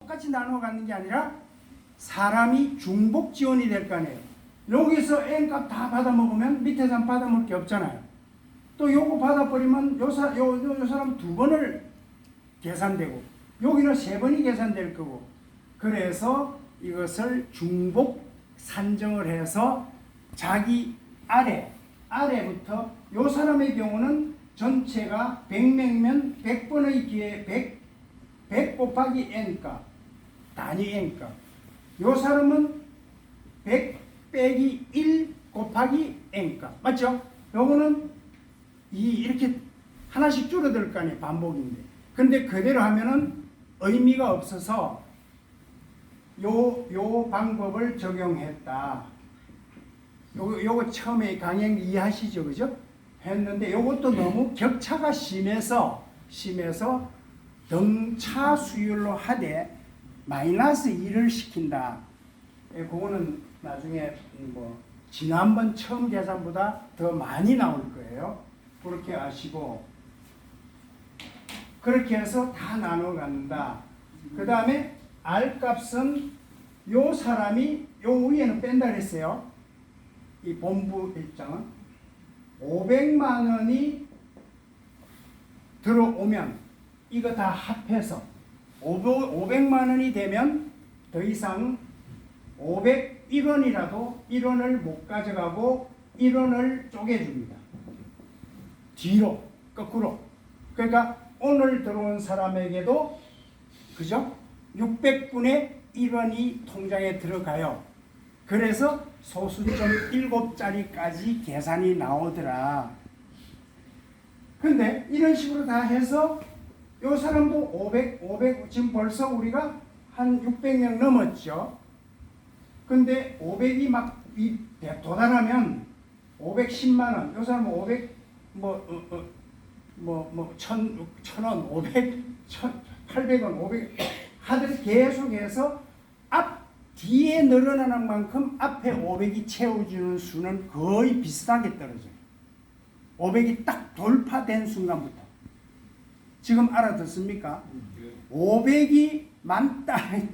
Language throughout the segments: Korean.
똑같이 나누어 갖는 게 아니라 사람이 중복 지원이 될 거 아니에요. 여기서 N값 다 받아먹으면 밑에서 받아먹을 게 없잖아요. 또 요거 받아버리면 요 사람 두 번을 계산되고 여기는 세 번이 계산될 거고, 그래서 이것을 중복 산정을 해서 자기 아래부터 요 사람의 경우는 전체가 100명이면 100번의 기회 100 곱하기 N값 단위 N값, 요 사람은 100 빼기 1 곱하기 N값, 맞죠? 요거는 이렇게 하나씩 줄어들 거 아니에요. 반복인데. 근데 그대로 하면은 의미가 없어서 요 방법을 적용했다. 요거 처음에 강의 이해하시죠? 그죠? 했는데 요것도 너무 격차가 심해서 등차 수율로 하되 마이너스 1을 시킨다. 그거는 나중에 뭐 지난번 처음 계산보다 더 많이 나올 거예요. 그렇게 아시고, 그렇게 해서 다 나눠 간다. 그 다음에 R 값은 요 사람이 요 위에는 뺀다 그랬어요. 이 본부 일정은 500만 원이 들어오면 이거 다 합해서 500만 원이 되면 더 이상 501원이라도 1원을 못 가져가고 1원을 쪼개줍니다. 뒤로, 거꾸로. 그러니까 오늘 들어온 사람에게도 그죠? 600분의 1원이 통장에 들어가요. 그래서 소수점 7자리까지 계산이 나오더라. 근데 이런 식으로 다 해서 요 사람도 500 지금 벌써 우리가 한 600명 넘었죠. 근데 500이 막 도달하면 510만 원, 요 사람은 500 1,000원, 500, 800원, 500 하듯 계속해서 뒤에 늘어나는 만큼 앞에 500이 채워주는 수는 거의 비슷하게 떨어져요. 500이 딱 돌파된 순간부터. 지금 알아듣습니까? 500이 만땅이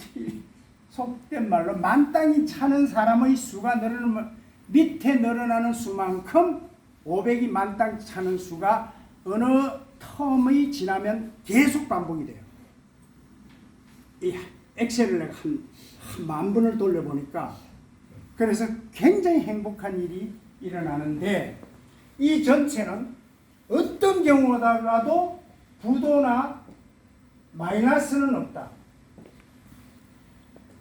속된 말로 만땅이 차는 사람의 수가 늘어나면 밑에 늘어나는 수만큼 500이 만땅 차는 수가 어느 텀이 지나면 계속 반복이 돼요. 이 엑셀을 내가 한 10,000번을 돌려보니까 그래서 굉장히 행복한 일이 일어나는데, 이 전체는 어떤 경우라도 부도나 마이너스는 없다.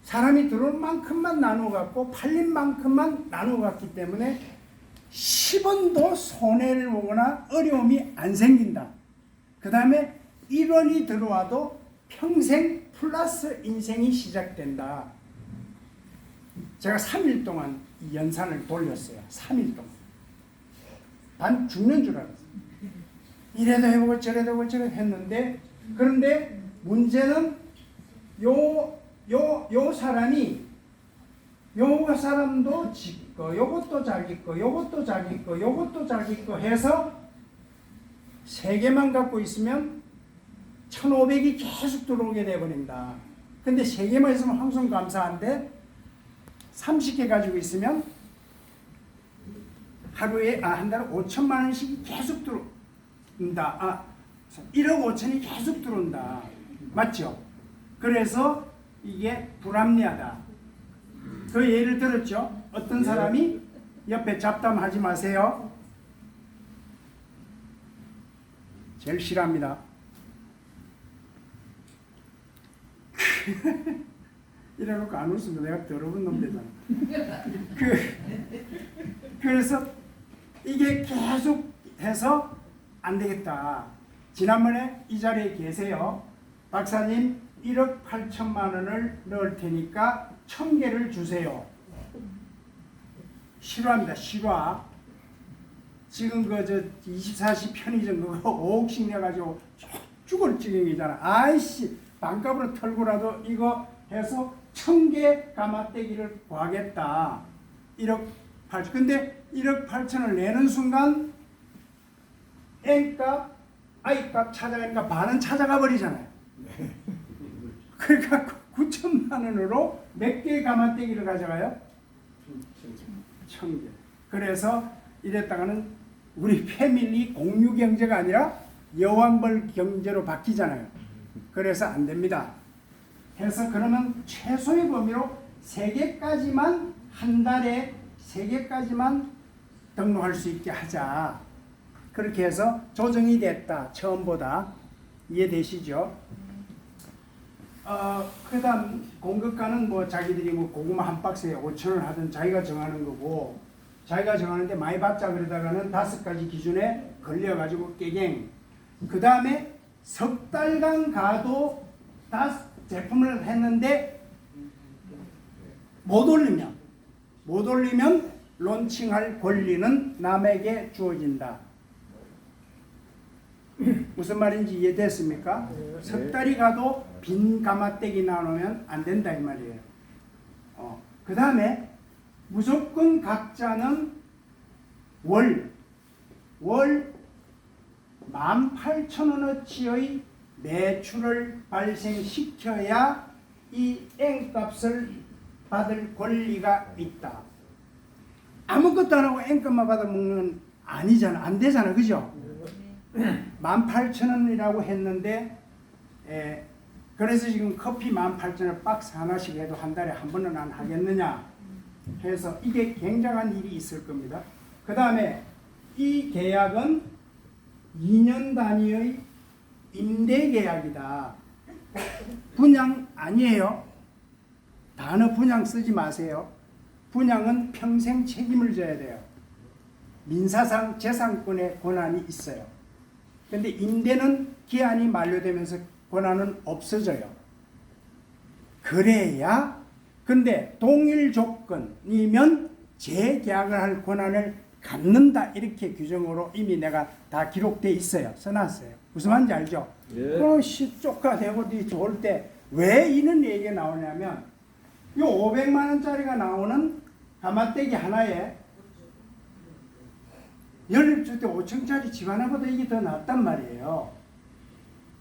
사람이 들어올 만큼만 나누어 갖고 팔린 만큼만 나누어 갔기 때문에 10원도 손해를 보거나 어려움이 안 생긴다. 그 다음에 1원이 들어와도 평생 플러스 인생이 시작된다. 제가 3일 동안 이 연산을 돌렸어요. 3일 동안. 난 죽는 줄 알았어요. 이래도 해보고 저래도 해보고 저래도 했는데, 그런데 문제는 요 사람도 지 거, 요것도 자기 거, 요것도 자기 거, 요것도 자기 거 해서 3개만 갖고 있으면 1,500이 계속 들어오게 돼버린다. 근데 3개만 있으면 항상 감사한데 30개 가지고 있으면 하루에 한 달에 5천만 원씩이 계속 들어온다. 1억 5천이 계속 들어온다. 맞죠? 그래서 이게 불합리하다. 그 예를 들었죠? 어떤 사람이 옆에 잡담하지 마세요. 제일 싫어합니다. 이래놓고 안 웃으면 내가 더러운 놈 되잖아. 그래서 이게 계속 해서 안 되겠다. 지난번에 이 자리에 계세요. 박사님 1억 8천만 원을 넣을 테니까 1,000개를 주세요. 실화입니다. 실화. 지금 그 24시 편의점 그거 5억씩 내가지고 죽을 지경이잖아. 아이씨 반값으로 털고라도 이거 해서 1,000개 가마떼기를 구하겠다. 1억 8천. 근데 1억 8천을 내는 순간 N값, I값 찾아가니까 반은 찾아가 버리잖아요. 그러니까 9천만 원으로 몇 개의 가마떼기를 가져가요? 1,000개. 그래서 이랬다가는 우리 패밀리 공유 경제가 아니라 여왕벌 경제로 바뀌잖아요. 그래서 안 됩니다. 해서 그러면 최소의 범위로 3개까지만 한 달에 3개까지만 등록할 수 있게 하자. 그렇게 해서 조정이 됐다. 처음보다. 이해되시죠? 그 다음 공급가는 뭐 자기들이 뭐 고구마 한 박스에 5,000원 하든 자기가 정하는 거고, 자기가 정하는데 많이 받자 그러다가는 5가지 기준에 걸려가지고 깨갱. 그 다음에 석 달간 가도 제품을 했는데 못 올리면 론칭할 권리는 남에게 주어진다. 무슨 말인지 이해됐습니까? 석 달이 가도 빈 가마떼기 나오면 안 된다 이 말이에요. 그 다음에 무조건 각자는 월 18,000원어치의 매출을 발생시켜야 이 N값을 받을 권리가 있다. 아무것도 안 하고 N값만 받아먹는 아니잖아. 안 되잖아. 그죠? 18,000원이라고 했는데 그래서 지금 커피 18,000원 박스 하나씩 해도 한 달에 한 번은 안 하겠느냐 해서 이게 굉장한 일이 있을 겁니다. 그 다음에 이 계약은 2년 단위의 임대 계약이다. 분양 아니에요. 단어 분양 쓰지 마세요. 분양은 평생 책임을 져야 돼요. 민사상 재산권의 권한이 있어요. 근데 임대는 기한이 만료되면서 권한은 없어져요. 그래야, 근데 동일 조건이면 재계약을 할 권한을 갖는다. 이렇게 규정으로 이미 내가 다 기록돼 있어요. 써놨어요. 무슨 말인지 알죠? 예. 쪽가되고 좋을 때 왜 이런 얘기가 나오냐면, 이 500만 원짜리가 나오는 가마떼기 하나에 10주택 5층짜리 집 하나보다 이게 더 낫단 말이에요.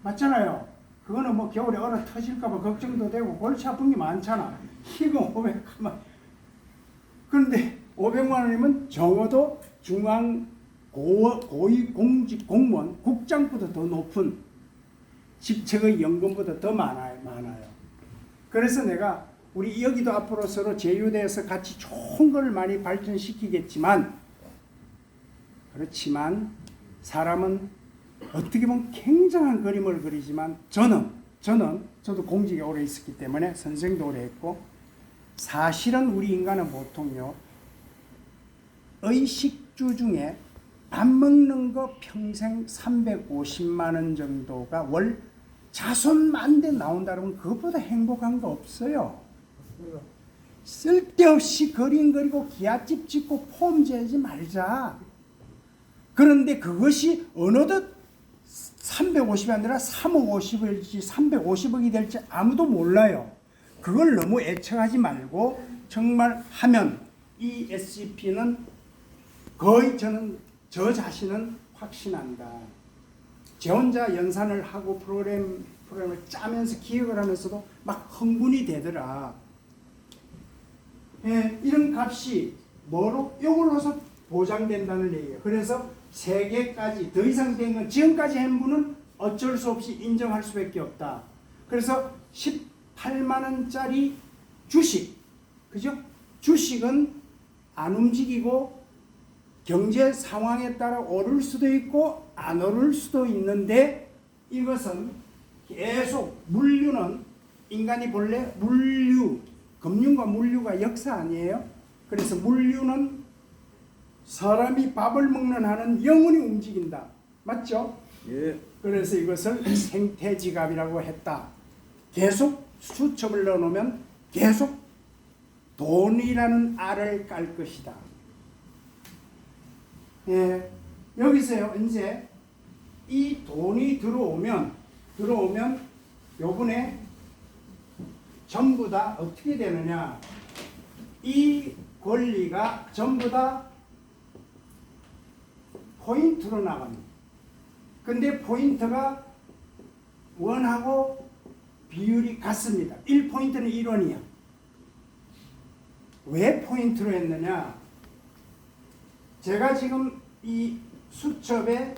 맞잖아요. 그거는 뭐 겨울에 얼어 터질까봐 걱정도 되고 골치 아픈 게 많잖아. 이거 500만. 그런데 500만 원이면 적어도 중앙 고위 공직 공무원 국장보다 더 높은 직책의 연금보다 더 많아요. 그래서 내가 우리 여기도 앞으로 서로 제휴대에서 같이 좋은 걸 많이 발전시키겠지만, 그렇지만 사람은 어떻게 보면 굉장한 그림을 그리지만 저도 공직에 오래 있었기 때문에 선생도 오래 했고, 사실은 우리 인간은 보통요 의식주 중에 밥 먹는 거 평생 350만 원 정도가 월 자손 만대 나온다 그러면 그것보다 행복한 거 없어요. 쓸데없이 그림 그리고 기아집 짓고 폼 재지 말자. 그런데 그것이 어느덧 350이 아니라 3억 50억일지 350억이 될지 아무도 몰라요. 그걸 너무 애청하지 말고 정말 하면 이 SCP는 거의 저 자신은 확신한다. 제 혼자 연산을 하고 프로그램을 짜면서 기획을 하면서도 막 흥분이 되더라. 예, 이런 값이 뭐로 이걸로서 보장된다는 얘기예요. 그래서 3개까지 더 이상 된 건 지금까지 한 분은 어쩔 수 없이 인정할 수밖에 없다. 그래서 18만 원짜리 주식, 그죠? 주식은 안 움직이고 경제 상황에 따라 오를 수도 있고 안 오를 수도 있는데, 이것은 계속 물류는 인간이 본래 금융과 물류가 역사 아니에요? 그래서 물류는 사람이 밥을 먹는 한은 영원히 움직인다. 맞죠? 예. 그래서 이것을 생태지갑이라고 했다. 계속 수첩을 넣어놓으면 계속 돈이라는 알을 깔 것이다. 예, 여기서요 이제 이 돈이 들어오면 요번에 전부 다 어떻게 되느냐, 이 권리가 전부 다 포인트로 나갑니다. 근데 포인트가 원하고 비율이 같습니다. 1포인트는 1원이야. 왜 포인트로 했느냐? 제가 지금 이 수첩에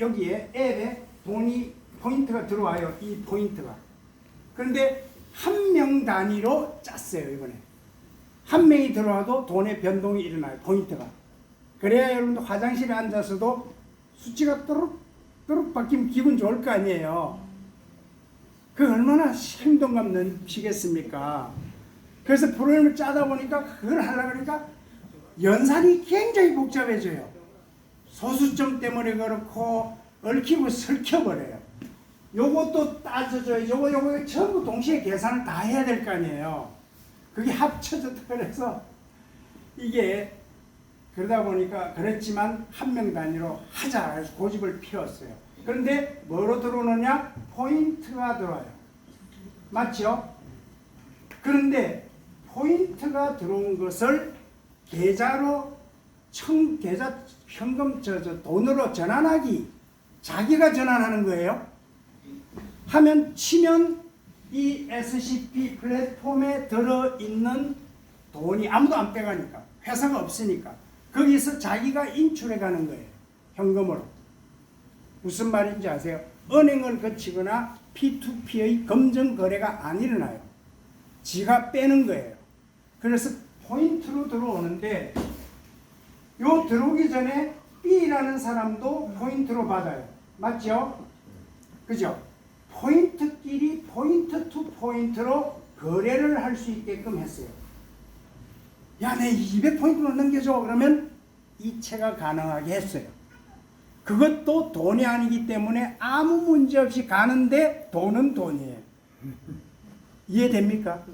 여기에 앱에 돈이 포인트가 들어와요. 이 포인트가. 그런데 한 명 단위로 짰어요. 이번에. 한 명이 들어와도 돈의 변동이 일어나요. 포인트가. 그래야 여러분도 화장실에 앉아서도 수치가 또룩또룩 바뀌면 기분 좋을 거 아니에요. 그 얼마나 행동감 넘치겠습니까? 그래서 프로그램을 짜다 보니까 그걸 하려고 하니까 연산이 굉장히 복잡해져요. 소수점 때문에 그렇고 얽히고 설켜버려요. 요것도 따져줘요. 요거 전부 동시에 계산을 다 해야 될 거 아니에요. 그게 합쳐졌다 그래서 이게 그러다 보니까 그랬지만 한 명 단위로 하자 해서 고집을 피웠어요. 그런데 뭐로 들어오느냐? 포인트가 들어와요. 맞죠? 그런데 포인트가 들어온 것을 계좌로 계좌 현금 돈으로 전환하기 자기가 전환하는 거예요. 하면 치면 이 SCP 플랫폼에 들어있는 돈이 아무도 안 빼가니까 회사가 없으니까 거기서 자기가 인출해 가는 거예요. 현금으로. 무슨 말인지 아세요? 은행을 거치거나 P2P의 검정 거래가 안 일어나요. 지가 빼는 거예요. 그래서 포인트로 들어오는데 요 들어오기 전에 B라는 사람도 포인트로 받아요. 맞죠? 그죠? 포인트끼리 포인트 투 포인트로 거래를 할 수 있게끔 했어요. 야, 내 200포인트로 넘겨줘. 그러면 이체가 가능하게 했어요. 그것도 돈이 아니기 때문에 아무 문제 없이 가는데 돈은 돈이에요. 이해됩니까?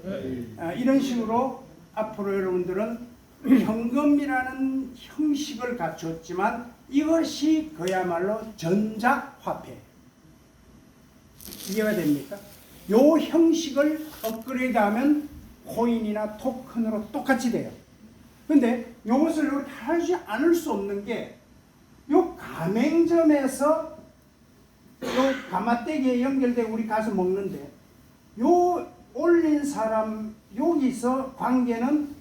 이런 식으로 앞으로 여러분들은 현금이라는 형식을 갖췄지만 이것이 그야말로 전자화폐. 이해가 됩니까? 요 형식을 업그레이드하면 코인이나 토큰으로 똑같이 돼요. 근데 요것을 하지 않을 수 없는 게 요 가맹점에서 요 가마떼기에 연결되고 우리 가서 먹는데 요 올린 사람 여기서 관계는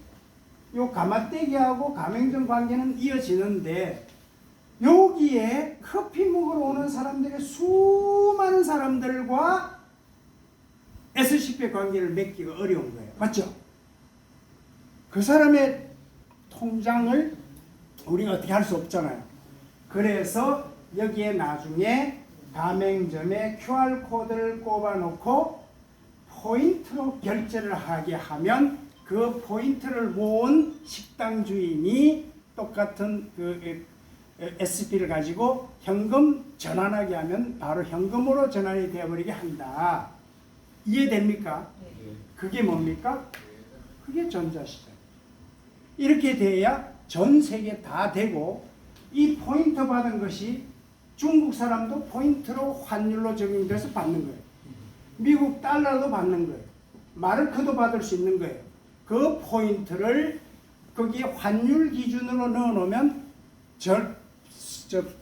요 가마떼기하고 가맹점 관계는 이어지는데 여기에 커피 먹으러 오는 사람들의 수많은 사람들과 SCP 관계를 맺기가 어려운 거예요. 맞죠? 그 사람의 통장을 우리가 어떻게 할 수 없잖아요. 그래서 여기에 나중에 가맹점에 QR코드를 꼽아놓고 포인트로 결제를 하게 하면 그 포인트를 모은 식당 주인이 똑같은 그 SCP를 가지고 현금 전환하게 하면 바로 현금으로 전환이 되어버리게 한다. 이해됩니까? 그게 뭡니까? 그게 전자시장. 이렇게 돼야 전 세계 다 되고 이 포인트 받은 것이 중국 사람도 포인트로 환율로 적용돼서 받는 거예요. 미국 달러도 받는 거예요. 마르크도 받을 수 있는 거예요. 그 포인트를 거기에 환율 기준으로 넣어놓으면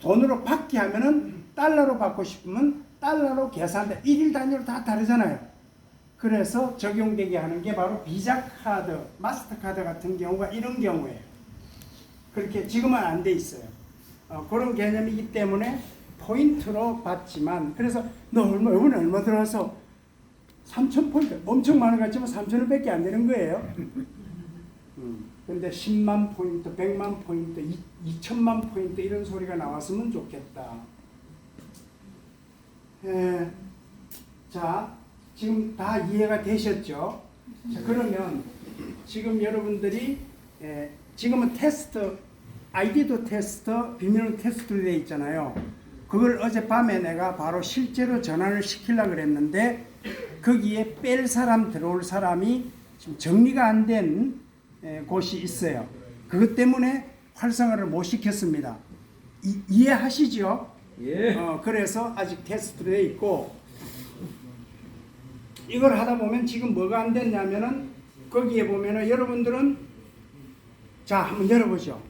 돈으로 받게 하면은 달러로 받고 싶으면 달러로 계산돼. 1일 단위로 다 다르잖아요. 그래서 적용되게 하는 게 바로 비자 카드, 마스터 카드 같은 경우가 이런 경우예요. 그렇게 지금은 안 돼 있어요. 그런 개념이기 때문에 포인트로 받지만 그래서 너 이번에 얼마 들어와서 3,000포인트 엄청 많은 것 같지만 3,000원 밖에 안 되는 거예요. 근데 10만 포인트, 100만 포인트, 2천만 포인트 이런 소리가 나왔으면 좋겠다. 자, 지금 다 이해가 되셨죠? 자, 그러면 지금 여러분들이 지금은 테스트, 아이디도 테스트, 비밀번호 테스트로 되어 있잖아요. 그걸 어젯밤에 내가 바로 실제로 전환을 시키려고 그랬는데 거기에 뺄 사람, 들어올 사람이 지금 정리가 안 된 곳이 있어요. 그것 때문에 활성화를 못 시켰습니다. 이해하시죠? 예. 그래서 아직 테스트로 되어 있고 이걸 하다 보면 지금 뭐가 안 됐냐면은 거기에 보면은 여러분들은 자 한번 열어보죠.